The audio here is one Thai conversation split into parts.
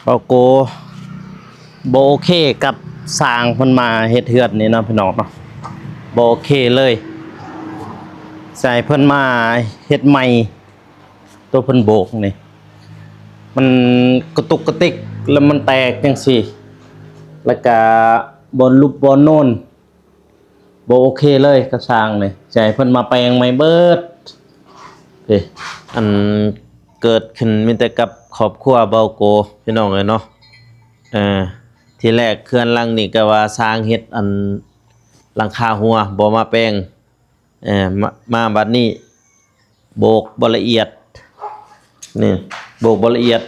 เบาโกโบโอเคกับสร้างเพิ่นมาเฮ็ดเฮือนนี่เนาะพี่น้องเนาะโบโอเคเลยใส่เพิ่นมาเฮ็ดใหม่ตัวเพิ่นโบกนี่มันกระตุกกระติกแล้วมันแตกจังซี่แล้วก็บอลลูกบอลโน่นโบโอเคเลยกับสร้างนี่ใส่เพิ่นมาแปลงใหม่เบิดเด้อันเกิดขึ้นมีแต่กับครอบครัวเบาโกพี่น้องเอ้ยเนาะเออที่แรกเขื่อนหลังนี่ก็ว่าสร้างเฮ็ดอันหลังคาหัวบ่มาแปลงมาบัดนี้โบกบ่ละเอียดนี่โบกบ่ละเอียด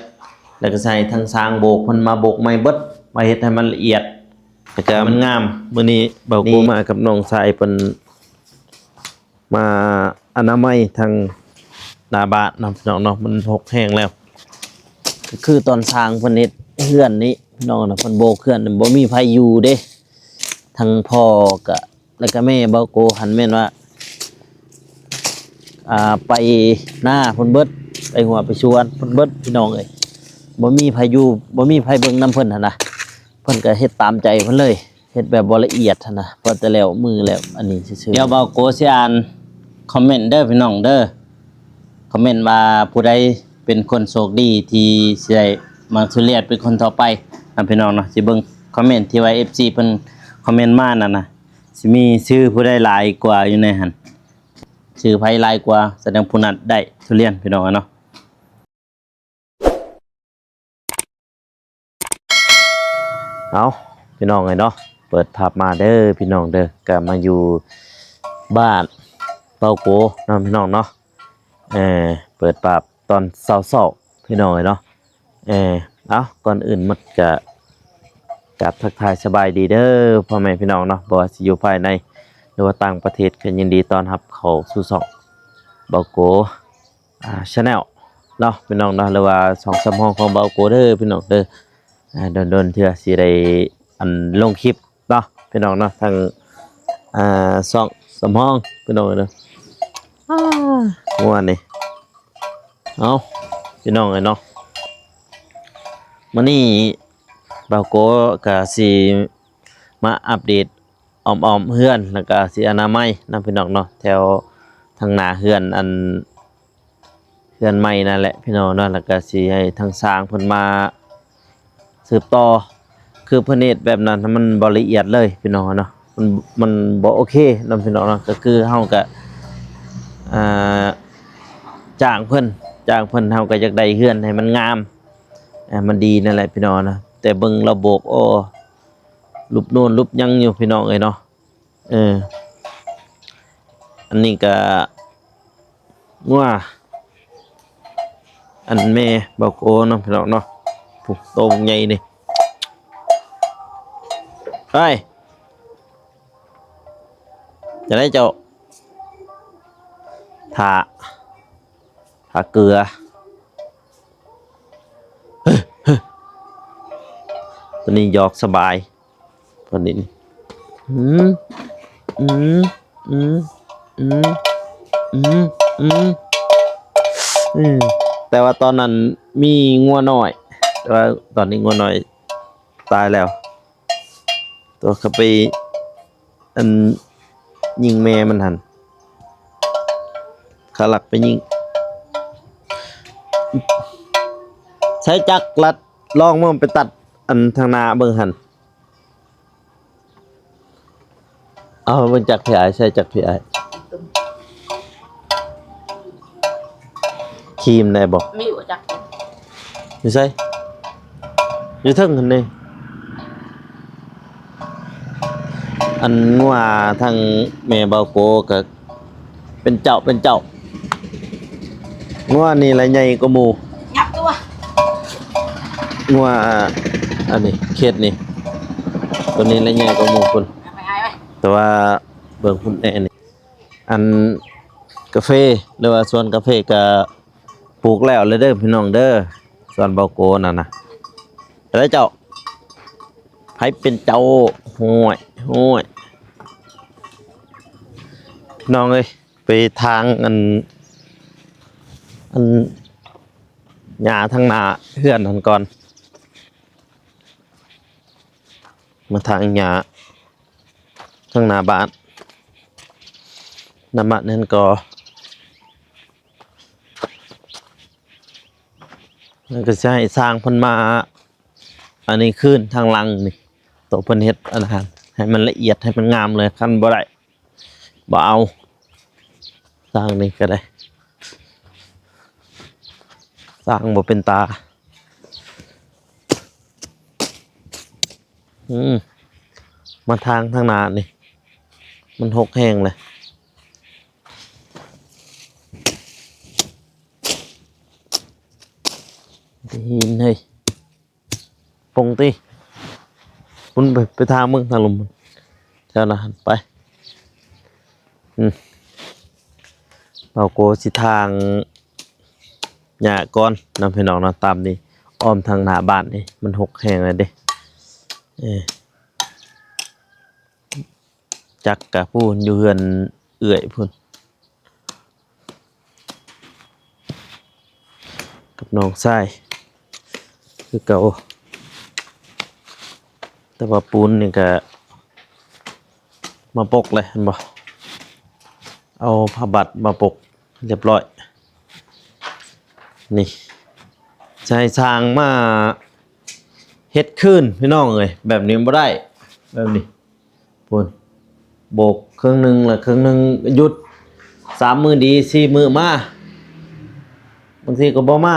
แล้วก็ใส่ทางสร้างโบกเพิ่นมาโบกใหม่เบิดมาเฮ็ดให้มันละเอียดแล้วก็มันงามมื้อนี้เบาโกมากับน้องชายเพิ่นมาอนามัยทางหน้าบ้านเนาะพี่น้องเนาะมันหกแห้งแล้วก็คือตอนสร้างเพิ่นเฮ็ดเฮือนนี้พี่น้องน่ะเพิ่นโบกเฮือนบ่มีไผอยู่เด้ทั้งพ่อก็แล้วก็แม่เบาโกหันแม่นว่าไปหน้าเพิ่นเบิดไปหัวไปชวนเพิ่นเบิดพี่น้องเอ้ยบ่มีไผอยู่บ่มีไผเบิ่งนำเพิ่นหั่นน่ะเพิ่นก็เฮ็ดตามใจเพิ่นเลยเฮ็ดแบบบ่ละเอียดหั่นน่ะพอแต่แล้วมือแล้วอันนี้ซื่อๆเดี๋ยวเบาโกสิอ่านคอมเมนต์เด้อพี่น้องเด้อคอมเมนต์ว่าผู้ใดเป็นคนโชคดีที่สิได้มาทุเรียนเป็นคนต่อไปนะพี่น้องเนาะสิเบิ่งคอมเมนต์ที่ว่า FC เพิ่นคอมเมนต์มานั่นน่ะสิมีชื่อผู้ใดหลายกว่าอยู่ในหั่นชื่อไผหลายกว่าแสดงผู้นั้นได้ทุเรียนพี่น้องเนาะเอาพี่น้องเนาะเปิดภาพมาเด้อพี่น้องเด้อก็มาอยู่บ้านเปาโกเนาะพี่น้องเนาะเปิดภาพตอนเช้าๆพี่น้องเนาะเอาก่อนอื่นมันก็กับทักทายสบายดีเด้อพ่อแม่พี่น้องเนาะบ่ว่าสิอยู่ภายในหรือว่าต่างประเทศก็ยินดีต้อนรับเข้าสู่ช่องเบาโกchannel เนาะพี่น้องเนาะหรือว่าช่องสำห้องของเบาโกเด้อพี่น้องเด้อโดนๆเทื่อสิได้อันลงคลิปเนาะพี่น้องเนาะทางช่องสำห้องพี่น้องเด้อม่วนนี่เอาพี่น้องเนาะมื้อนี้เบาโกก็สิมาอัปเดตอ้อมๆเฮือนแล้วก็สิอนามัยนำพี่น้องเนาะแถวทางหน้าเฮือนอันเฮือนใหม่นั่นแหละพี่น้องเนาะแล้วก็สิให้ทางสร้างเพิ่นมาสืบต่อคือเพิ่นเฮ็ดแบบนั้นมันบ่ละเอียดเลยพี่น้องเนาะมันบ่โอเคนำพี่น้องเนาะก็คือเฮาก็อ่าจ้างเพิ่นเฮาก็อยากได้เฮือนให้มันงามมันดีนั่นแหละพี่น้องนะแต่เบิ่งระบบรูปโน่นรูปยังอยู่พี่น้องเนาะอันนี้ก็งัวอันแม่เบาโกเนาะพี่น้องเนาะผู้โตใหญ่นี่ไปจะได้เจ้าถาเกลือตัวนี้ยอกสบายตัวนี้อืมอืมอืมอืมอืมอืมแต่ว่าตอนนั้นมีงัวน้อยแต่ว่าตอนนี้งัวน้อยตายแล้วตัวเขาไปอันยิงแม่มันหันขาหลักไปยิงใช้จักรลัดลองมันไปตัดอันทางนาเบิ่งหันเอาเบิ่งจักรพี่ไอ้ใช้จักรพี่ไอ้ครีมได้บ่มีอยู่จักรอยู่ใช่อยู่เทิงหั่นนี่อันงัวทางแม่เบาโกก็เป็นเจ้างัวนี่ละใหญ่กว่าหมู่ยับตัวงัวอันนี้เขตนี่ตัวนี้ละใหญ่กว่าหมู่พุ่นแต่ว่าเบิ่งพุ่นแน่นี่อันกาแฟหรือว่าสวนกาแฟก็ปลูกแล้วเลยเด้อพี่น้องเด้อสวนเบาโกนั่นน่ะแล้วเจ้าไผเป็นเจ้าห้วยน้องเอ้ยไปทางอันหญ้าทางหน้าเฮือนนั่นก่อน มาทางหญ้าทางหน้าบ้านน้ำมันนั่นก็แล้วก็จะให้สร้างเพิ่นมาอันนี้ขึ้นทางหลังนี่ตัวเพิ่นเฮ็ดอันนั้นให้มันละเอียดให้มันงามเลยคันบ่ได้บ่เอาสร้างนี่ก็ได้สร้างบ่เป็นตามาทางหน้านี่มันหกแห้งเลยหินเฮ้ยปงติคุณไปทางมึงทางลมเจ้านะไปเราโกสิทางหญ้าก่อนนำพี่น้องนะตามนี้อ้อมทางหน้าบ้านนี่มันหกแห้งเลยเด้จักกะพูนอยู่เฮือนเอื่อยพูนกับน้องชายคือเก่าแต่ว่าปูนนี่ก็มาปกเลยเห็นบ่เอาผ้าบัดมาปกเรียบร้อยนี่ใช้ทางมาเฮ็ดขึ้นพี่น้องเอ้ยแบบนี้บ่ได้แบบนี้ปูนโบกครึ่งหนึงแล้วครึ่งหนึงหยุด3 มื้อดี4 มื้อมาบางทีก็บ่มา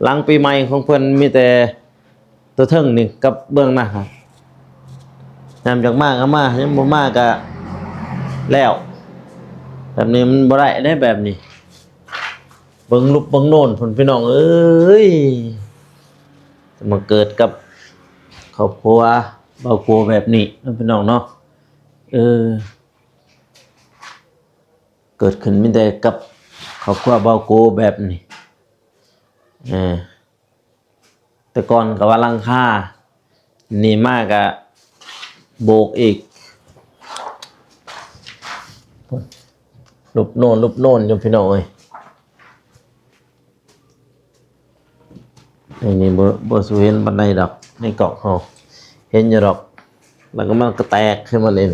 หลังปีใหม่ของเพิ่นมีแต่ตัวเทิงนี่กับเบื้องหน้าครับยามจากมากก็มายังบ่มาก็แล้วแบบนี้มันบ่ได้ได้แบบนี้เบิ่งลุบเบิ่งโน่นพุ่นพี่น้องเอ้ยมาเกิดกับครอบครัวเบาครัวแบบนี้พี่น้องเนาะเกิดขึ้นมีแต่กับครอบครัวเบาโกแบบนี้แต่ก่อนก็ว่าหลังคานี่มากอะโบกอีกลุบโน่นอยู่พี่น้องเอ้ยนี่บ่สูเห็นบันไดดอกในเกาะเฮาเห็นอยู่ดอกแล้วก็มันก็แตกขึ้นมาเลย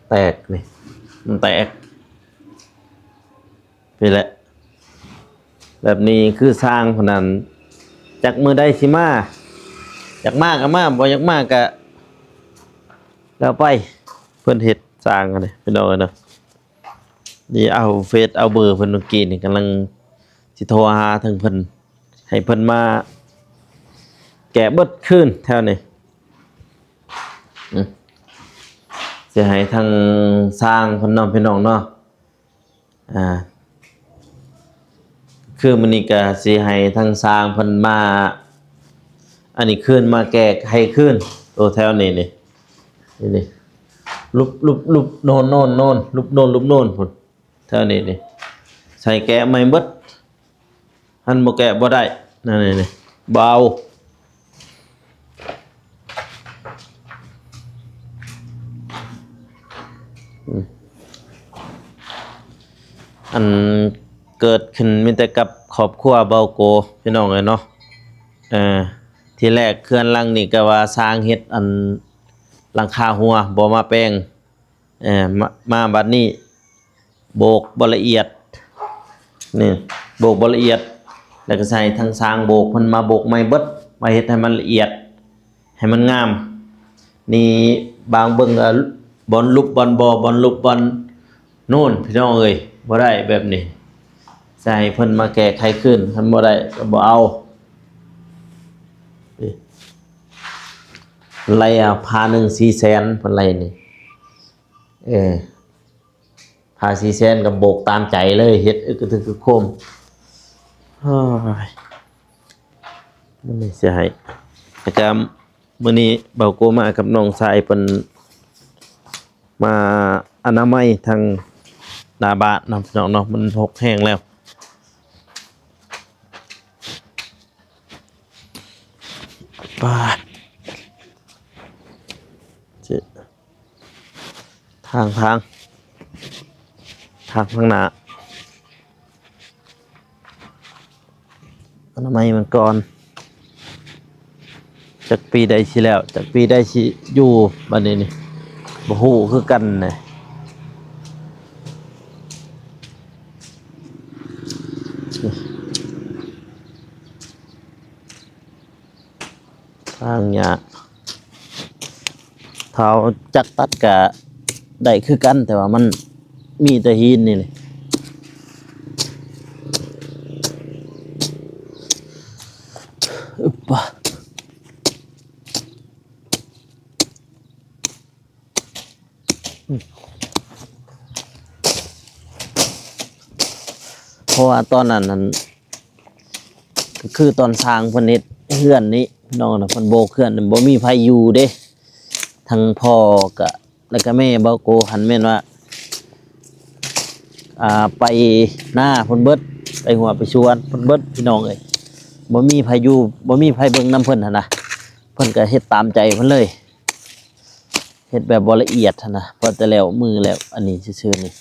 แตกนี่มันแตกไปแหละแบบนี้คือสร้างพนันจากมือได้สิมาอยากมากก็มาบ่อยากมากก็แล้วไปเพิ่นเฮ็ดสร้างกันนี่พี่น้องเนาะนี่เอาเฟซเอาเบอร์เพิ่นเมื่อกี้นี่กำลังสิโทรหาทางเพิ่นให้เพิ่นมาแกะเบิดคืนแถวนี้สิให้ทางสร้างเพิ่นนำพี่น้องเนาะคือมื้อนี้ก็สิให้ทางสร้างเพิ่นมาอันนี้คืนมาแก้ให้คืนตัวแถวนี้นี่ลุบโน่นลุบโน่นพุ่นแถวนี้นี่ใส่แกะไม่เบิดหันบ่แกะบ่ได้นั่นนี่เบาอันเกิดขึ้นมีแต่กับครอบครัวเบาโกพี่น้องเอ้ยเนาะที่แรกเขื่อนหลังนี่ก็ว่าสร้างเฮ็ดอันหลังคาหัวบ่มาแปลงมาบัดนี้โบกบ่ละเอียดนี่โบกบ่ละเอียดแล้วก็ใส่ทางสร้างโบกเพิ่นมาโบกใหม่เบิดมาเฮ็ดให้มันละเอียดให้มันงามนี่บางเบิ่งบอลลุบบอลบ่บอลลุบบอลโน่นพี่น้องเอ้ยบ่ได้แบบนี้ใส่เพิ่นมาแก้ไขขึ้นคันบ่ได้ก็บ่เอาไรพาหนึ่ง400,000เพิ่นไรนี่พา400,000กับโบกตามใจเลยเฮ็ดอึกกระทึกกระโคมมันนี่สิให้แล้วก็มื้อนี้เบาโกมากับน้องชายเพิ่นมาอนามัยทางหน้าบ้านเนาะพี่น้องเนาะมันหกแห้งแล้วป้าทางข้างหน้าอนามัยมันก่อน จากปีใดสิแล้วจากปีใดสิอยู่บัดนี้นี่บ่ฮู้คือกันนะทางหญ้าเท้าจักตัดกะได้คือกันแต่ว่ามันมีแต่หินนี่เลยอึบปะเพราะว่าตอนนั้นก็คือตอนสร้างเพิ่นเฮ็ดเฮือนนี้พี่น้องน่ะเพิ่นโบกเฮือนบ่มีไผอยู่เด้ทั้งพ่อก็แล้วก็แม่เบาโกหันแม่นว่าไปหน้าเพิ่นเบิดไปหัวไปชวนเพิ่นเบิดพี่น้องเอ้ยบ่มีไผอยู่บ่มีไผเบิ่งนำเพิ่นหั่นนะเพิ่นก็เฮ็ดตามใจเพิ่นเลยเฮ็ดแบบบ่ละเอียดหั่นนะพอแต่แล้วมือแล้วอันนี้ซื่อๆนี่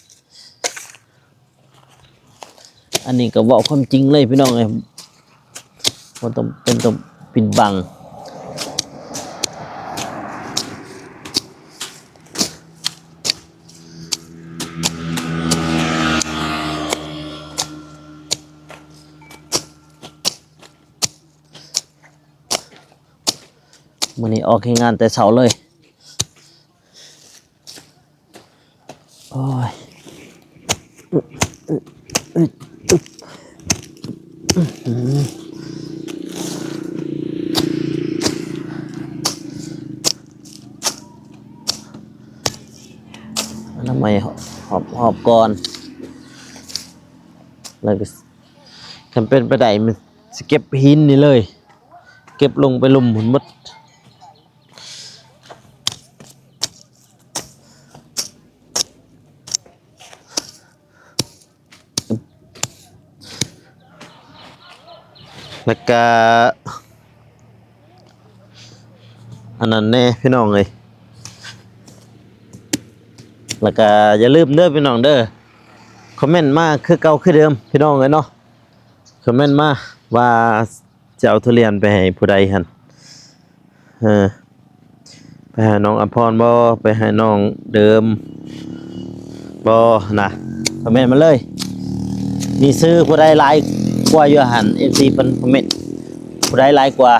อันนี้ก็เว้าความจริงเลยพี่น้องเอ้ยบ่ต้องเป็นต้องปิดบังมื้อนี้ออกให้งานแต่เช้าเลยโอ้ยทำไมหอบก่อนแล้วก็ทำเป็นไปได้มันสิเก็บหินนี่เลยเก็บลงไปลุ่มหุ่นมดแล้วก็อันนั้นแน่พี่น้องเลยแล้วก็อย่าลืมเด้อพี่น้องเด้อคอมเมนต์มาคือเก่าคือเดิมพี่น้องเลยเนาะคอมเมนต์มาว่าจะเอาทุเรียนไปให้ผู้ใดหั่นไปหาน้องอภรบ่ไปหาน้องเดิมบ่นะคอมเมนต์มาเลยมีซื้อผู้ใดหลายกว่าอยู่หั่น FC เพิ่นคอมเมนต์ผู้ใดหลายกว่า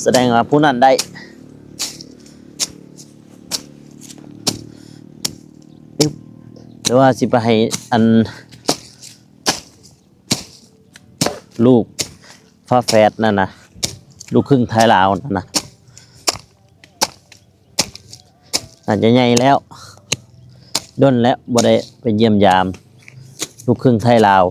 แสดงว่าผู้นั้นได้หรือว่าสิไปให้อันลูกฟ้าแฝดนั่นนะลูกครึ่งไทยลาวนั่นนะอาจจะใหญ่แล้วด้นแล้วบ่ได้ไปเยี่ยมยามลูกครึ่งไทยลาว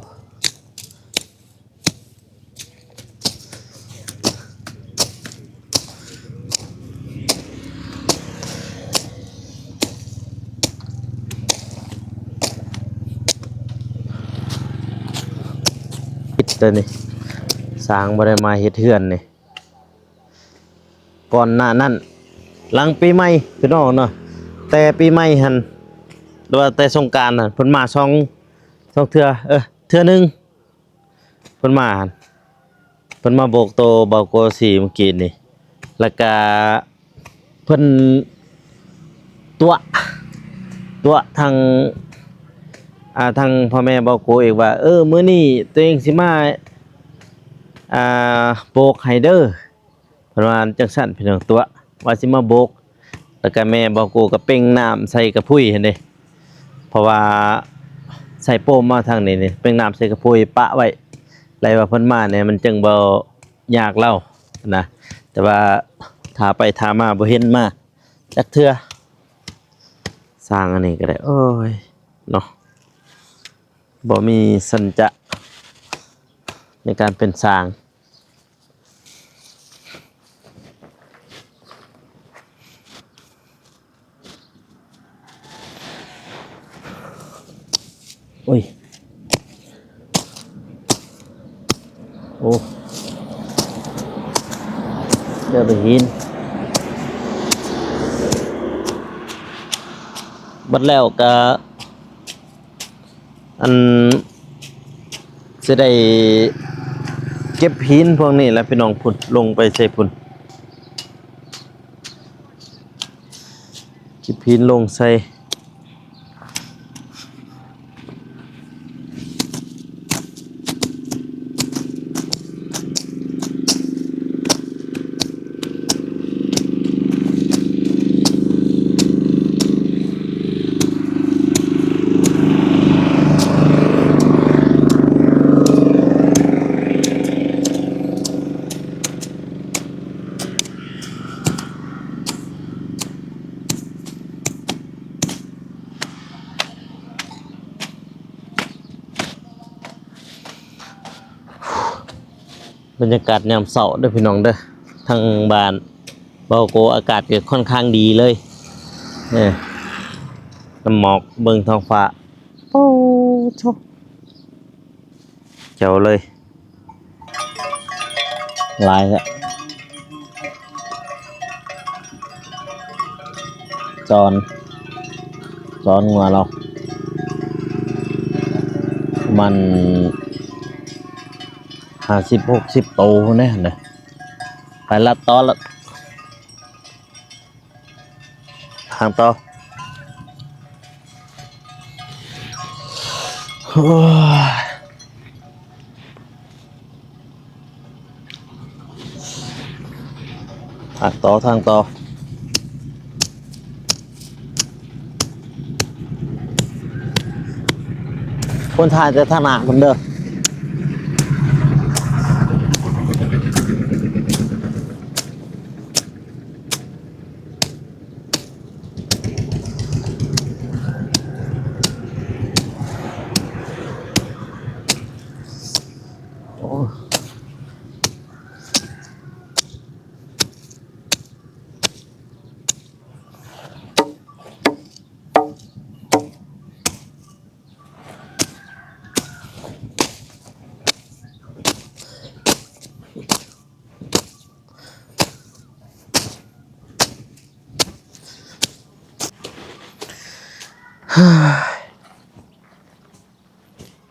ปิดเลยนี่สร้างบ่ได้มาเฮ็ดเฮือนนี่ก่อนหน้านั้นหลังปีใหม่พี่น้องเนาะแต่ปีใหม่หั่นหรือว่าแต่สงกรานต์น่ะเพิ่นมา2เทื่อเทื่อนึงเพิ่นมาหั่นเพิ่นมาโบกโตเบาโกสีเมื่อกี้นี่แล้วก็เพิ่นตัวทางทางพ่อแม่เบาโกอีกว่ามื้อนี้ตัวเองสิมาโบกให้เด้อเพิ่นว่าจังซั่นพี่น้องตัวว่าสิมาโบกแล้วก็แม่เบาโกก็เป่งน้ำใส่กระพุ้ยหั่นเด้เพราะว่าใส่โป้มมาทางนี้นี่เป่งน้ำใส่กระพุ้ยปะไว้ไรว่าเพิ่นมาเนี่ยมันจึงบ่ยากเล่านะแต่ว่าถ้าไปถ้ามาบ่เห็นมาจักเทื่อสร้างอันนี้ก็ได้โอ้ยเนาะบ่มีสัจจะในการเป็นสร้างโอ้ยโอ้เดี๋ยวไปหินบัดแล้วก็อันสิได้เก็บหินพวกนี้แล้วพี่น้องพุ่นลงไปใส่พุ่น จิบพินลงใส่บรรยากาศยามเช้าเด้อพี่น้องเด้อทางบ้านเบาโกอากาศก็ค่อนข้างดีเลยเนี่ยน้ำหมอกเบิ่งท้องฟ้าโอ้โชเจ๋วเลยลายฮะจอนงัวเรามัน50-60 โตเนี่ยนะไปละตอละทางต่อโอ้ยทางต่อคนถ่ายจะถนัดมันเด้อโอ้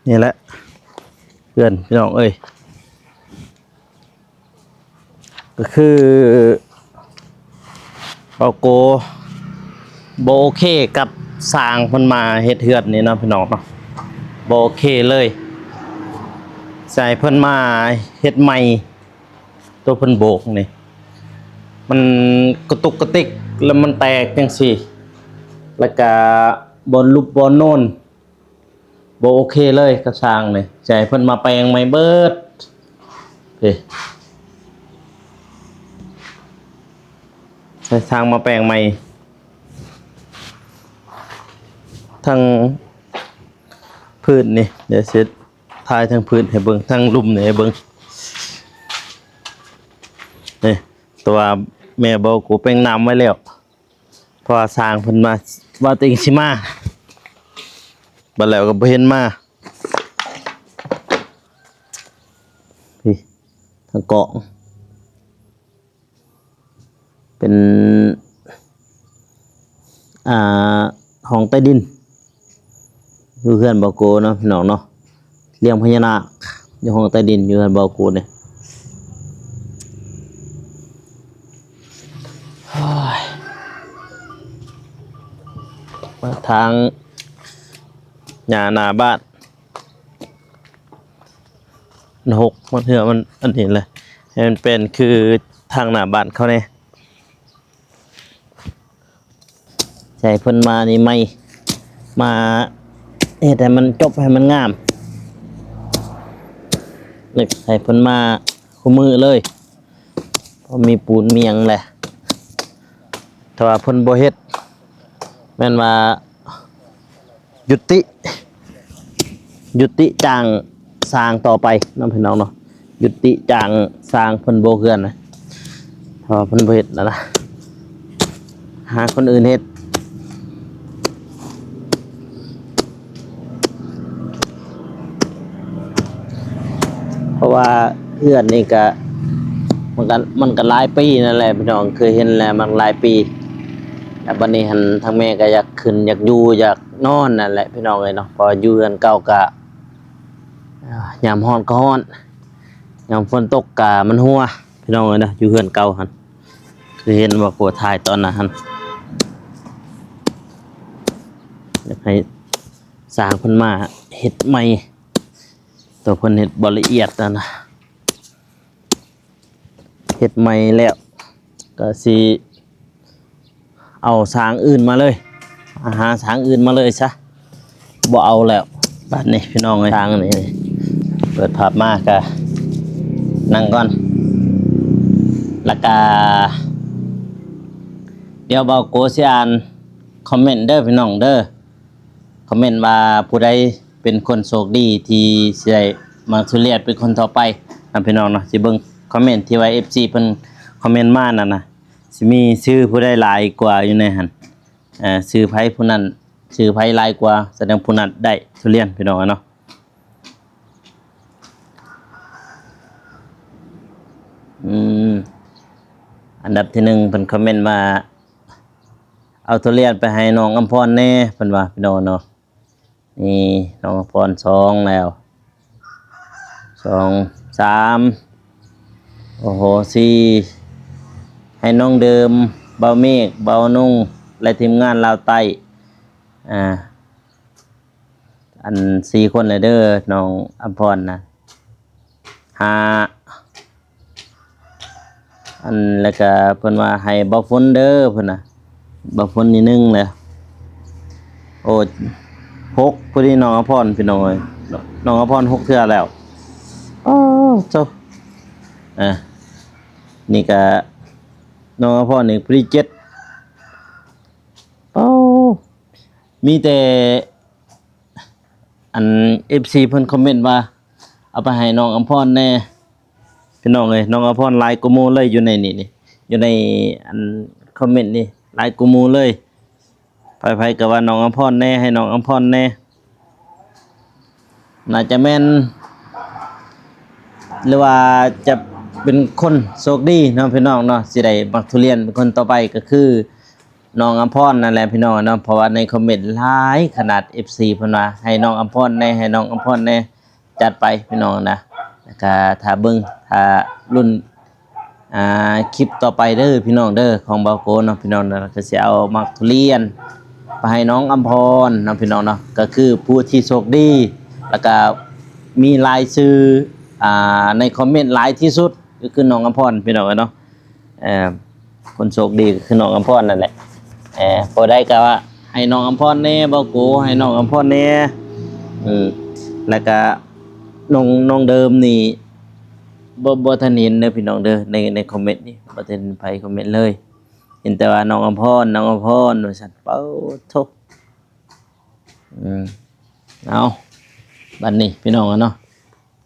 นี่แหละเพื่อนพี่น้องเอ้ยก็คือเปาโกโบโอเคกับสร้างมันมาเฮ็ดเฮือนนี่เนาะพี่น้องเนาะโบโอเคเลยใส่เพิ่นมาเฮ็ดใหม่ตัวเพิ่นโบกนี่มันกระตุกกระติกแล้วมันแตกจังซี่แล้วก็บนรูปบนโน่นบ่โอเคเลยกระสร้างนี่ใส่เพิ่นมาแปลงใหม่เบิดเฮ้ใส่ทางมาแปลงใหม่ทางพื้นนี่เดี๋ยวสิถ่ายทางพื้นให้เบิ่งทางลุ่มนี่ให้เบิ่งนี่ตัวแม่บอกกูแป้งน้ำไว้แล้วเพราะว่าสร้างเพิ่นมาว่าติงสิมาบัดแล้วก็บ่เห็นมาพี่ทางเกาะเป็นห้องใต้ดินอยู่เฮือนบ่โกเนาะพี่น้องเนาะเลี้ยงพญานาคอยู่ห้องใต้ดินอยู่เฮือนบ่โกเนี่ยมาทางหน้าบ้านมันหกมันเหือมันอันนี้เลยให้มันเป็นคือทางหน้าบ้านเขาเนี่ยใช่เพิ่นมานี่ไม่มาเฮ็ดให้มันจบให้มันงามเลยให้เพิ่นมาคู่มือเลยเพราะมีปูนเมียงแหละแต่ว่าเพิ่นบ่เฮ็ดแม่นว่ายุติจ้างสร้างต่อไปน้องพี่น้องเนาะยุติจ้างสร้างเพิ่นบ่เฮือนนะเพราะเพิ่นบ่เฮ็ดแล้วนะหาคนอื่นเฮ็ดเพราะว่าเฮือนนี่ก็มันก็หลายปีนั่นแหละพี่น้องเคยเห็นแล้วมันหลายปีแต่บัดนี้หันทางแม่ก็อยากขึ้นอยากอยู่อยากนอนนั่นแหละพี่น้องเอ้ยเนาะพออยู่เฮือนเก่าก็ยามร้อนก็ร้อนยามฝนตกก็มันหัวพี่น้องเอ้ยนะอยู่เฮือนเก่าหั่นคือเห็นว่าโกถ่ายตอนนั้นหั่น อยากให้สร้างเพิ่นมาเฮ็ดใหม่ตัวเพิ่นเฮ็ดบ่ละเอียดนะเฮ็ดใหม่แล้วก็สิเอาสร้างอื่นมาเลยหาสร้างอื่นมาเลยซะบ่เอาแล้วบัดนี้พี่น้องเอ้ยสร้างนี่เปิดภาพมาก็นั่งก่อนแล้วก็เดี๋ยวเบาโกสิอ่านคอมเมนต์เด้อพี่น้องเด้อคอมเมนต์ว่าผู้ใดเป็นคนโชคดีที่สิได้มาทุเรียนเป็นคนต่อไปนะพี่น้องเนาะสิเบิ่งคอมเมนต์ที่ว่า FC เพิ่นคอมเมนต์มานั่นน่ะสิมีชื่อผู้ใดหลายกว่าอยู่ในหั่นชื่อไผผู้นั้นชื่อไผหลายกว่าแสดงผู้นั้นได้ทุเรียนพี่น้องเนาะอันดับที่1เพิ่นคอมเมนต์มาเอาทุเรียนไปให้น้องอำพรแน่เพิ่นว่าพี่น้องเนาะนี่น้องอำพร2แล้ว2 3โอ้โห4ให้น้องเดิมเบาเมฆเบานุ่งและทีมงานลาวใต้อัน4คนเลยเด้อน้องอำพรนะ5อันแล้วก็เพิ่นว่าให้เบาฝนเด้อเพิ่นน่ะเบาฝนนี่1เลยโอ้6พอดีน้องอภรพี่น้องเอ้ยน้องอภร6เทื่อแล้วอ้อเจ้านี่ก็น้องอภรนี่พอดี7โอ้มีแต่อัน FC เพิ่นคอมเมนต์ว่าเอาไปให้น้องอภรแน่พี่น้องเอ้ยน้องอภรหลายกว่าหมู่เลยอยู่ในนี่อยู่ในอันคอมเมนต์นี่หลายกว่าหมู่เลยไผๆก็ว่าน้องอภรแน่ให้น้องอภรแน่น่าจะแม่นหรือว่าจะเป็นคนโชคดีเนาะพี่น้องเนาะสิได้มักทุเรียนเป็นคนต่อไปก็คือน้องอภรนั่นแหละพี่น้องเนาะเพราะว่าในคอมเมนต์หลายขนาด FC เพิ่นว่าให้น้องอภรแน่ให้น้องอภรแน่จัดไปพี่น้องนะแล้วก็ถ้าเบิ่งถ้ารุ่นคลิปต่อไปเด้อพี่น้องเด้อของเบาโกเนาะพี่น้องเนาะก็สิเอามักทุเรียนไปให้น้องอำพรเนาะพี่น้องเนาะก็คือผู้ที่โชคดีแล้วก็มีรายชื่อในคอมเมนต์หลายที่สุดก็คือน้องอำพรพี่น้องเนาะคนโชคดีก็คือน้องอำพรนั่นแหละพอได้ก็ว่าให้น้องอำพรแน่เบาโกให้น้องอำพรแน่แล้วก็น้องเดิมนี่บ่ทันเห็นเด้อพี่น้องเด้อในคอมเมนต์นี่บ่ทันไผคอมเมนต์เลยเห็นแต่ว่าน้องอำพรว่าซั่นเป้าโธเอาบัดนี้พี่น้องเนาะ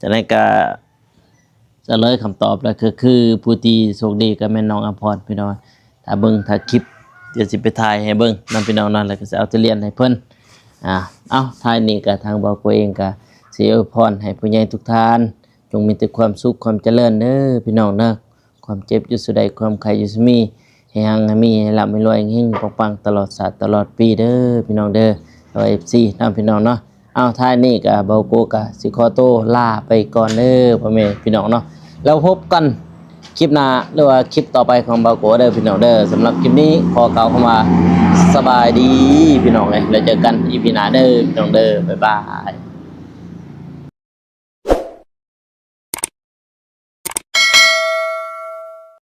จะได้ก็จะเลยคำตอบแล้วคือผู้ที่โชคดีก็แม่นน้องอำพรพี่น้องถ้าเบิ่งถ้าคลิปเดี๋ยวสิไปถ่ายให้เบิ่งนำพี่น้องนั่นแล้วก็สิเอาทุเรียนให้เพิ่นเอาท้ายนี้ก็ทางเบาโกเองก็สิอวยพรให้ผู้ใหญ่ทุกท่านจงมีแต่ความสุขความเจริญเด้อพี่น้องเด้อความเจ็บอยู่สุดใดความไข้อยู่สุมีให้หังให้มีให้ร่ำให้รวยเฮงๆปังๆตลอดศาสตร์ตลอดปีเด้อพี่น้องเด้อFC นำพี่น้องเนาะเอาท้ายนี้ก็เบาโกก็สิขอตัวลาไปก่อนเด้อพ่อแม่พี่น้องเนาะแล้วพบกันคลิปหน้าหรือว่าคลิปต่อไปของเบาโกเด้อพี่น้องเด้อสำหรับคลิปนี้ขอกล่าวเข้ามาสบายดีพี่น้องเอ้ยแล้วเจอกัน EP หน้าเด้อพี่น้องเด้อบ๊ายบาย